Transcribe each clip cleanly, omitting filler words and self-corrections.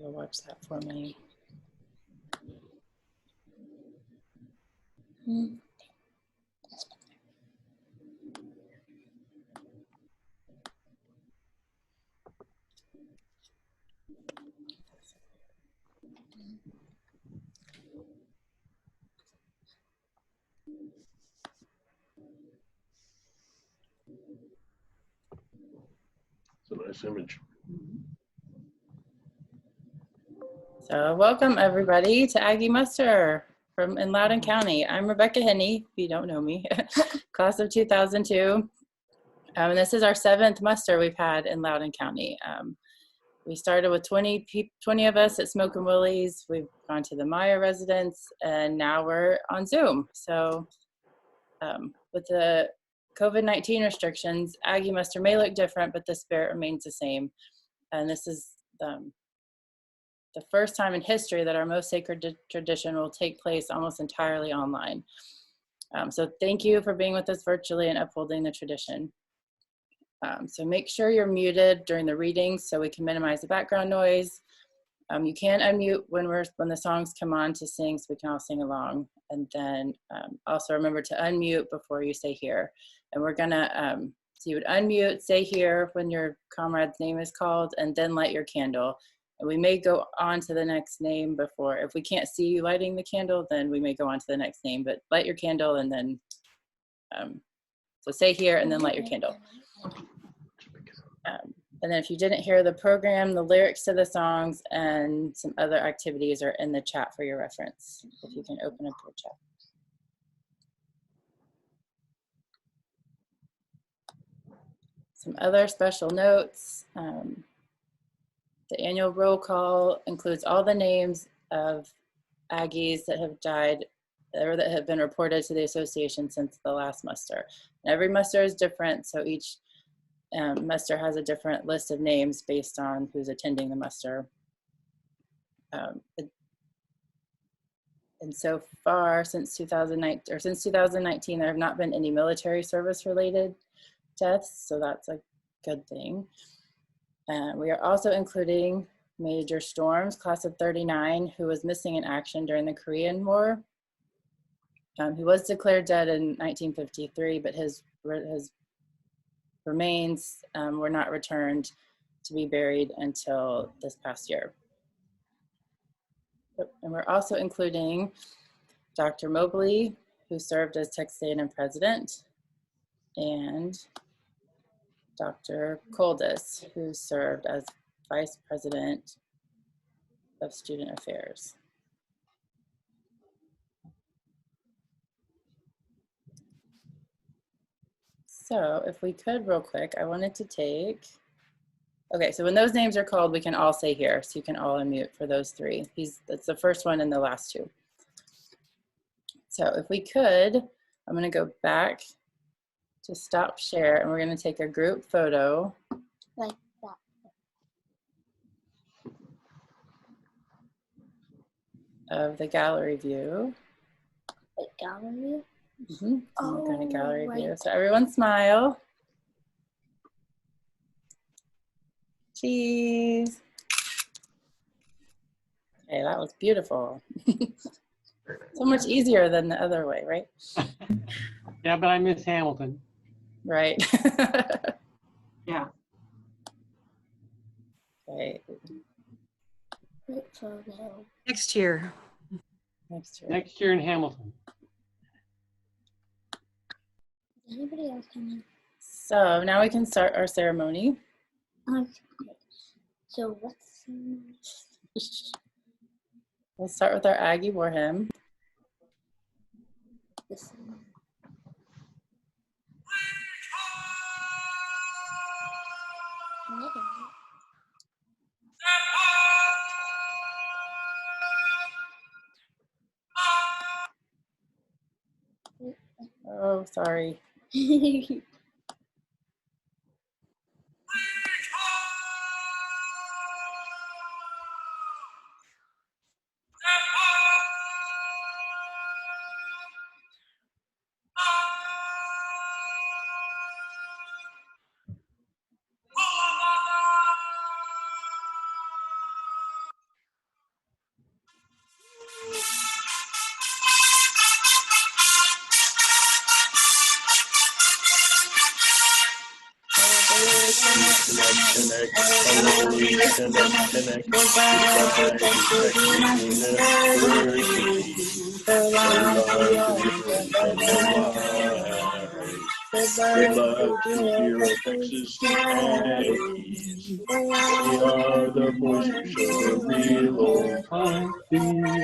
You'll watch that for me. It's a nice image. So welcome everybody to Aggie Muster in Loudoun County. I'm Rebecca Henney, if you don't know me, class of 2002. And this is our 7th muster we've had in Loudoun County. We started with 20 of us at Smoke and Willie's. We've gone to the Maya residence, and now we're on Zoom. So with the COVID-19 restrictions, Aggie Muster may look different, but the spirit remains the same. And this is the first time in history that our most sacred tradition will take place almost entirely online. So thank you for being with us virtually and upholding the tradition. So make sure you're muted during the readings so we can minimize the background noise. You can unmute when the songs come on to sing, so we can all sing along. And then also remember to unmute before you say here. And we're gonna, so you would unmute, say here when your comrade's name is called, and then light your candle. And we may go on to the next name before, if we can't see you lighting the candle, then we may go on to the next name, but light your candle and then, so say here and then light your candle. And then if you didn't hear the program, the lyrics to the songs and some other activities are in the chat for your reference. If you can open up your chat. Some other special notes. The annual roll call includes all the names of Aggies that have died or that have been reported to the association since the last muster. And every muster is different, so each muster has a different list of names based on who's attending the muster. And so far, since 2019, there have not been any military service related deaths, so that's a good thing. We are also including Major Storms, class of 39, who was missing in action during the Korean War. He was declared dead in 1953, but his remains were not returned to be buried until this past year. And we're also including Dr. Mobley, who served as Texan president, and Dr. Koldis, who served as vice president of student affairs. So if we could real quick, I wanted to take, okay, so when those names are called, we can all say here, so you can all unmute for those three. That's the first one and the last two. So if we could, I'm gonna go back to stop share, and we're gonna take a group photo. Like that. Of the gallery view. Like gallery? Mm-hmm. Oh, kind of gallery right. view. So everyone smile. Cheese. Okay, that was beautiful. So much easier than the other way, right? Yeah, but I miss Hamilton. Right. Yeah. Okay. Group photo. Next year. Next year. Next year in Hamilton. Is anybody else coming? So now we can start our ceremony. So what's We'll start with our Aggie war hymn. this? Oh, sorry. Good luck to dear old Texas Aggies. They are the boys who show the real old heart. The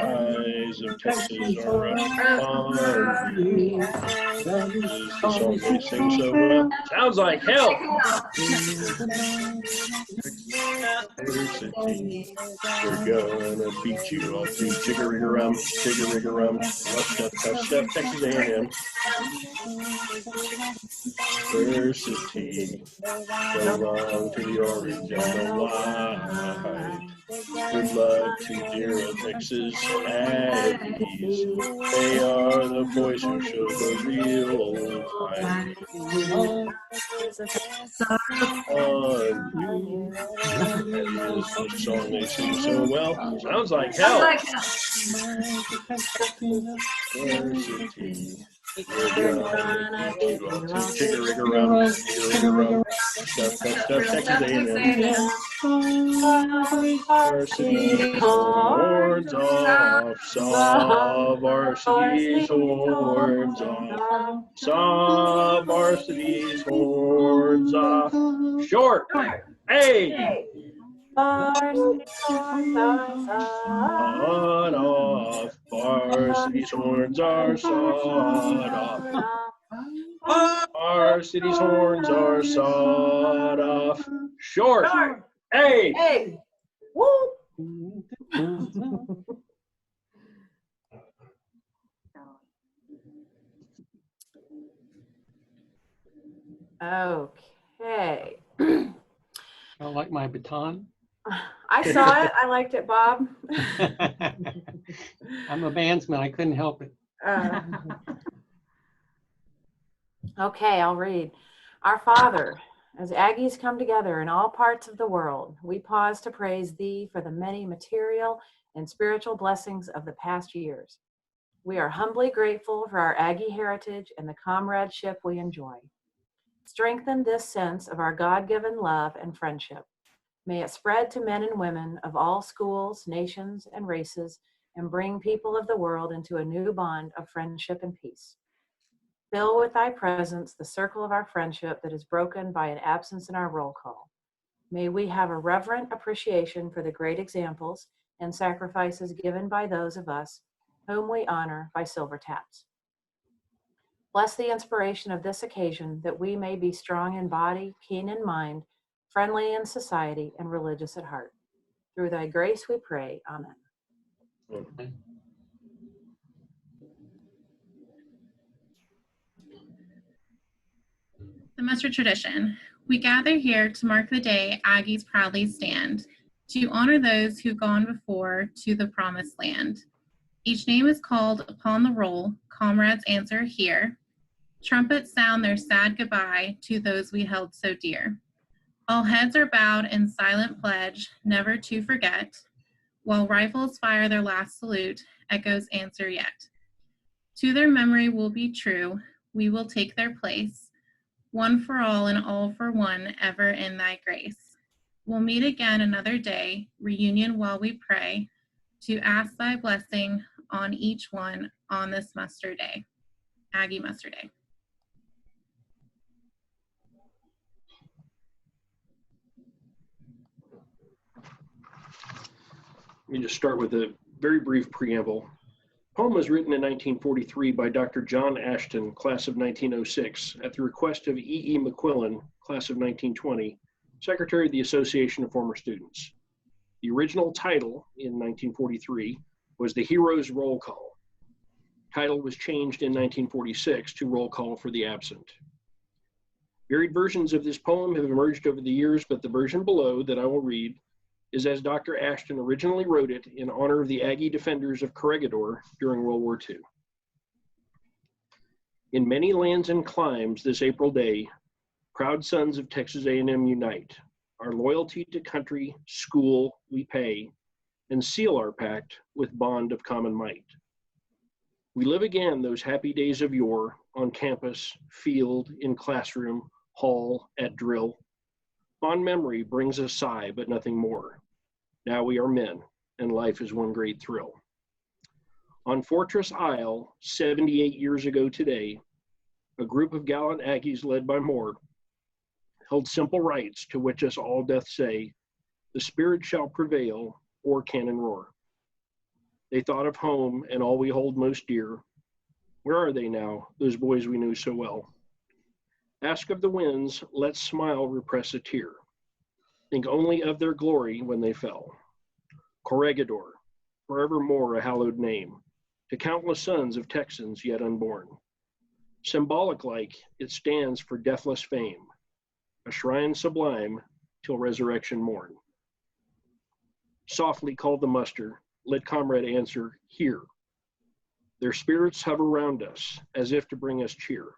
eyes of Texas are upon you. That is the song they sing so well. Sounds like hell. We're gonna beat you all to chicka-rigga-rum, rough stuff, tough stuff, Texas A&M. Varsity belong to the orange and the white. Good luck to dear old Texas Aggies. They are the boys who show the real old fight. On you. That is the song they sing so well. Sounds like hell. Varsity. We're gonna beat you all to chicka-rigga-rum, stuff, Texas A&M. Varsity's horns off, saw varsity's horns off, saw varsity's horns off. Short, hey! Varsity's horns are Sawed off, varsity's horns are sawed off. Varsity's horns are sawed off. Short, hey! Hey! Woo! Okay. I like my baton. I saw it. I liked it, Bob. I'm a bandsman. I couldn't help it. Okay, I'll read. Our Father, as Aggies come together in all parts of the world, we pause to praise Thee for the many material and spiritual blessings of the past years. We are humbly grateful for our Aggie heritage and the comradeship we enjoy. Strengthen this sense of our God-given love and friendship. May it spread to men and women of all schools, nations, and races, and bring people of the world into a new bond of friendship and peace. Fill with thy presence the circle of our friendship that is broken by an absence in our roll call. May we have a reverent appreciation for the great examples and sacrifices given by those of us whom we honor by silver taps. Bless the inspiration of this occasion that we may be strong in body, keen in mind, friendly in society, and religious at heart. Through thy grace we pray. Amen. The Muster tradition. We gather here to mark the day Aggies proudly stand, to honor those who've gone before to the promised land. Each name is called upon the roll, comrades answer here. Trumpets sound their sad goodbye to those we held so dear. All heads are bowed in silent pledge, never to forget. While rifles fire their last salute, echoes answer yet. To their memory will be true, we will take their place. One for all and all for one, ever in thy grace. We'll meet again another day, reunion while we pray, to ask thy blessing on each one on this muster day. Aggie Muster Day. Let me just start with a very brief preamble. The poem was written in 1943 by Dr. John Ashton, class of 1906, at the request of E.E. McQuillan, class of 1920, Secretary of the Association of Former Students. The original title in 1943 was The Hero's Roll Call. Title was changed in 1946 to Roll Call for the Absent. Varied versions of this poem have emerged over the years, but the version below that I will read is as Dr. Ashton originally wrote it in honor of the Aggie defenders of Corregidor during World War II. In many lands and climes this April day, proud sons of Texas A&M unite. Our loyalty to country, school, we pay, and seal our pact with bond of common might. We live again those happy days of yore, on campus, field, in classroom, hall, at drill. Fond memory brings a sigh, but nothing more. Now we are men, and life is one great thrill. On Fortress Isle, 78 years ago today, a group of gallant Aggies led by Moore held simple rites to which us all doth say, the spirit shall prevail, or cannon roar. They thought of home and all we hold most dear. Where are they now, those boys we knew so well? Ask of the winds, let smile repress a tear. Think only of their glory when they fell. Corregidor, forevermore a hallowed name, to countless sons of Texans yet unborn. Symbolic like, it stands for deathless fame, a shrine sublime till resurrection morn. Softly called the muster, let comrade answer, here. Their spirits hover round us, as if to bring us cheer.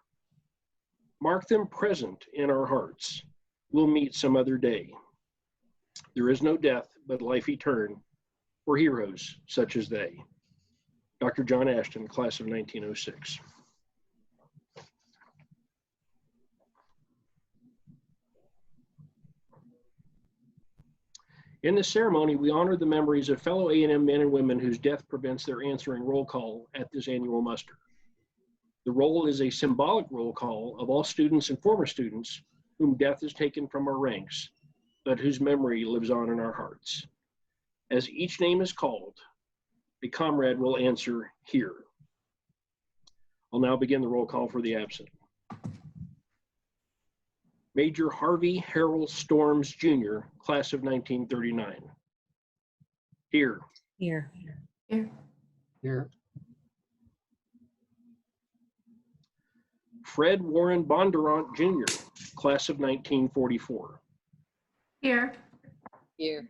Mark them present in our hearts. We'll meet some other day. There is no death, but life etern, for heroes such as they. Dr. John Ashton, class of 1906. In this ceremony, we honor the memories of fellow A&M men and women whose death prevents their answering roll call at this annual muster. The roll is a symbolic roll call of all students and former students whom death has taken from our ranks, but whose memory lives on in our hearts. As each name is called, a comrade will answer, here. I'll now begin the roll call for the absent. Major Harvey Harold Storms, Jr., class of 1939. Here. Here. Here. Here. Fred Warren Bondurant, Jr., class of 1944. Here. Here.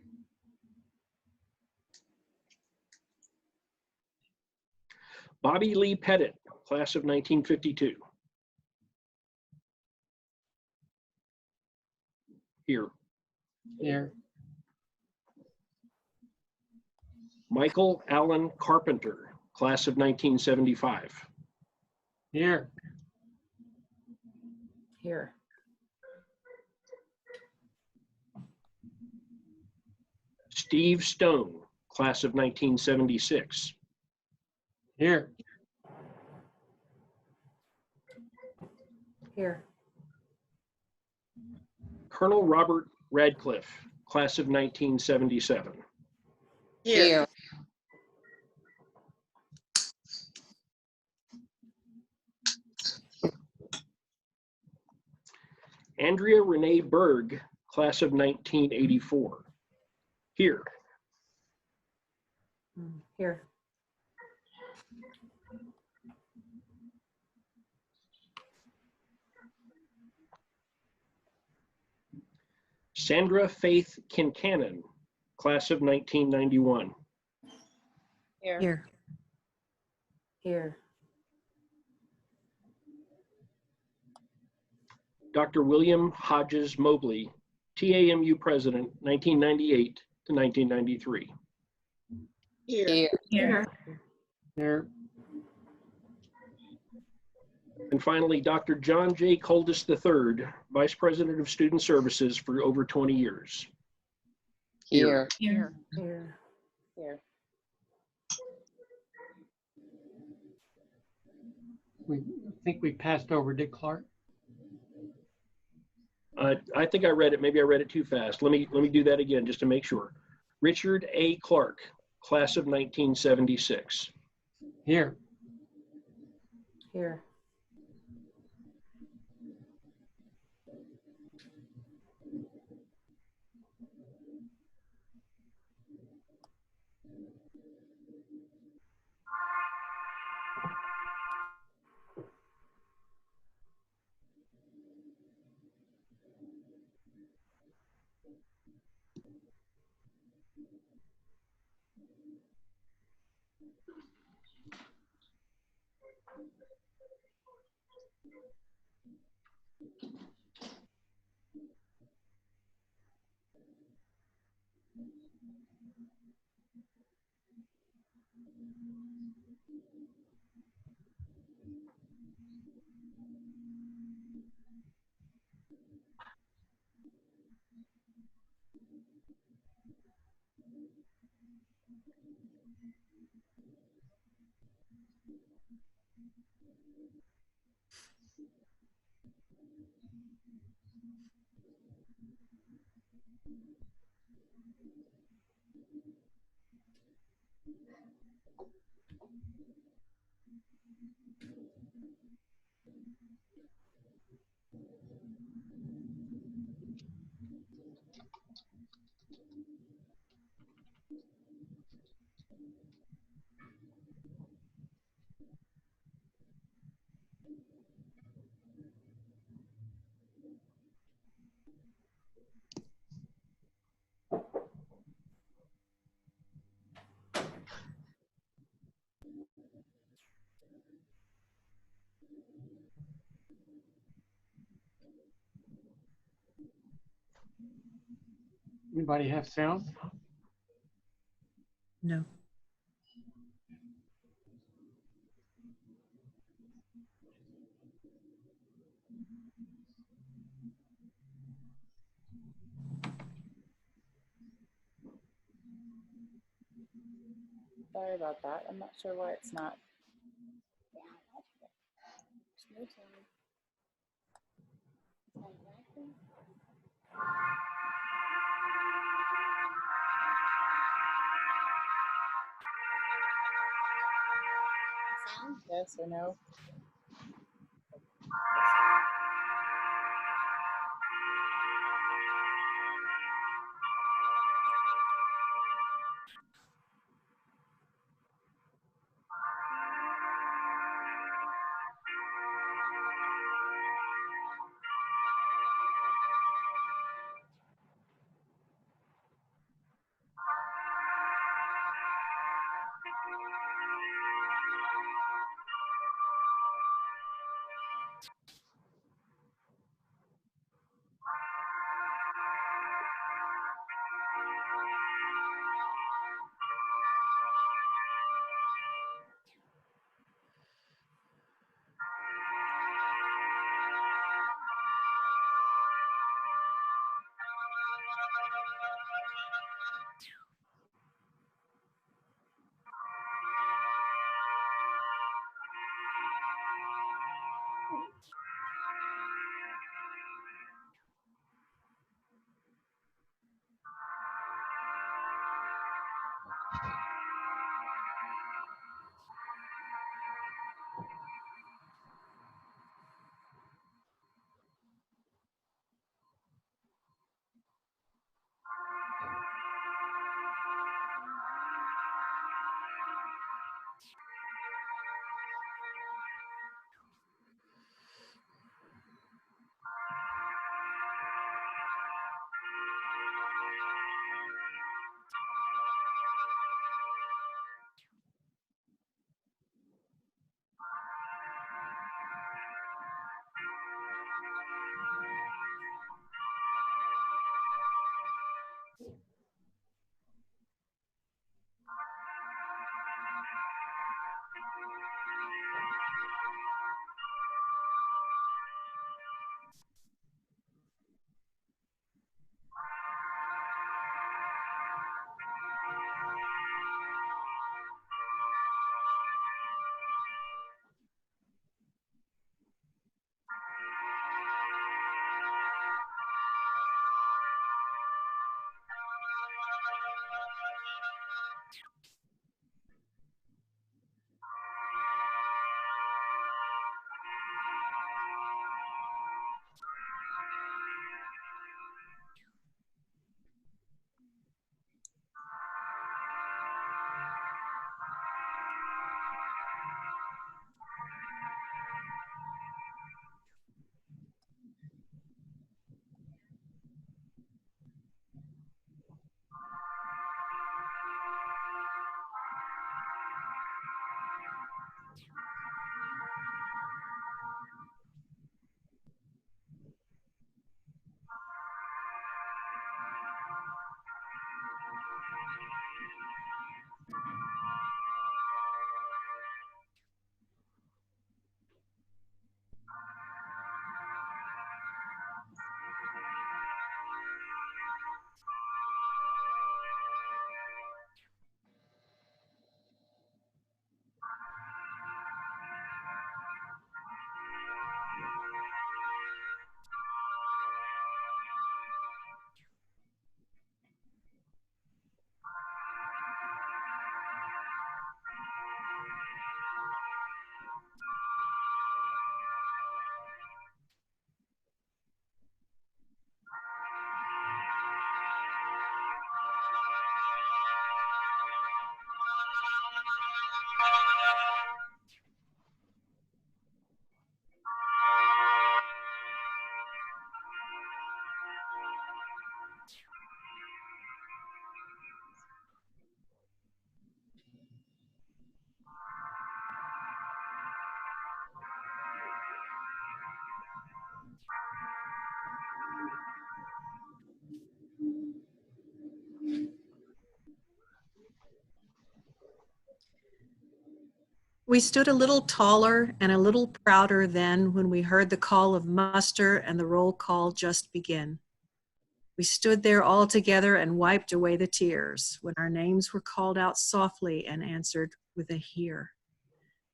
Bobby Lee Pettit, class of 1952. Here. Here. Michael Allen Carpenter, class of 1975. Here. Here. Steve Stone, class of 1976. Here. Here. Colonel Robert Radcliffe, class of 1977. Here. Andrea Renee Berg, class of 1984. Here. Here. Sandra Faith Kincannon, class of 1991. Here. Here. Here. Dr. William Hodges Mobley, TAMU president, 1998 to 1993. Here. Here. Here. And finally, Dr. John J. Coldis III, vice president of student services for over 20 years. Here. Here. Here. Here. We think we passed over Dick Clark. I think I read it. Maybe I read it too fast. Let me do that again just to make sure. Richard A. Clark, class of 1976. Here. Here. Anybody have sound? No. Sorry about that. I'm not sure why it's not. Yes or no? We stood a little taller and a little prouder then when we heard the call of muster and the roll call just begin. We stood there all together and wiped away the tears when our names were called out softly and answered with a here.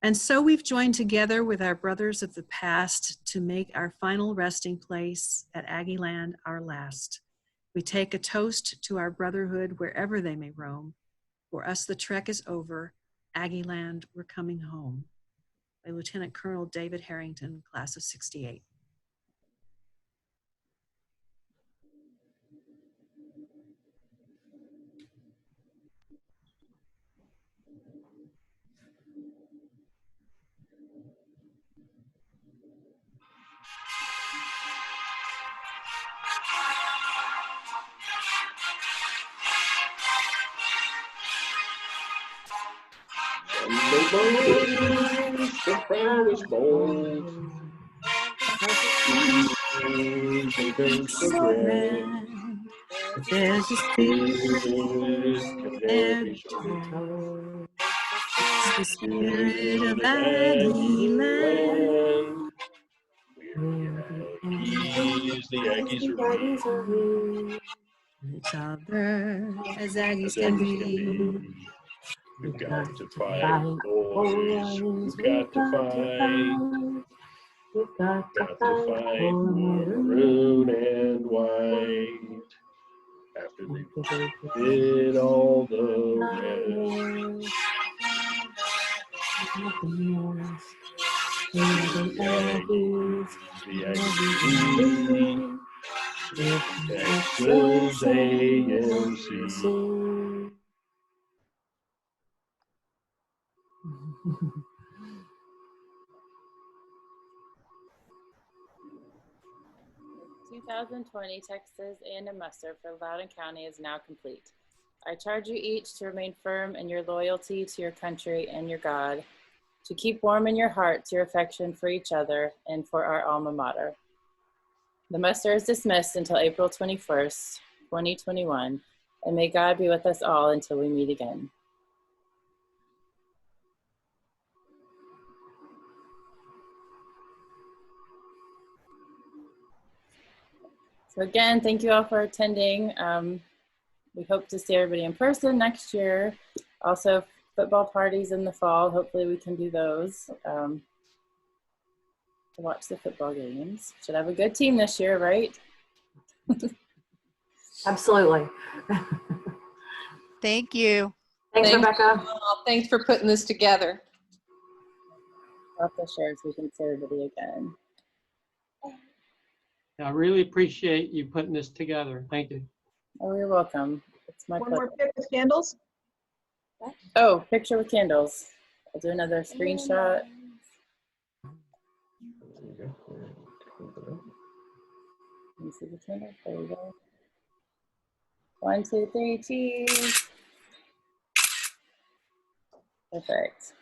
And so we've joined together with our brothers of the past to make our final resting place at Aggie Land our last. We take a toast to our brotherhood wherever they may roam. For us the trek is over. Aggie Land, we're coming home. By Lieutenant Colonel David Harrington, class of '68. The proudest bold. So grand, but there's a spirit there to be told. It's the spirit of Aggie Land. The Aggies are here. Each other as Aggies can be. We've got to fight, boys. We've got to fight. We've got to fight maroon and white. After they did all the rest. The Aggies, Texas A&C. 2020 Texas A&M muster for Loudoun County is now complete. I charge you each to remain firm in your loyalty to your country and your God, to keep warm in your hearts your affection for each other and for our alma mater. The muster is dismissed until April 21st, 2021, and may God be with us all until we meet again. So again, thank you all for attending. We hope to see everybody in person next year. Also, football parties in the fall. Hopefully we can do those to watch the football games. Should have a good team this year, right? Absolutely. Thank you. Thanks, Thanks. Rebecca. Thanks for putting this together. I'll have to share so we can see everybody again. I really appreciate you putting this together. Thank you. Oh, you're welcome. It's my One pleasure. more pick with candles. Oh, picture with candles. I'll do another screenshot. Let me see the candle. There we go. 1, 2, 3, cheese. Perfect.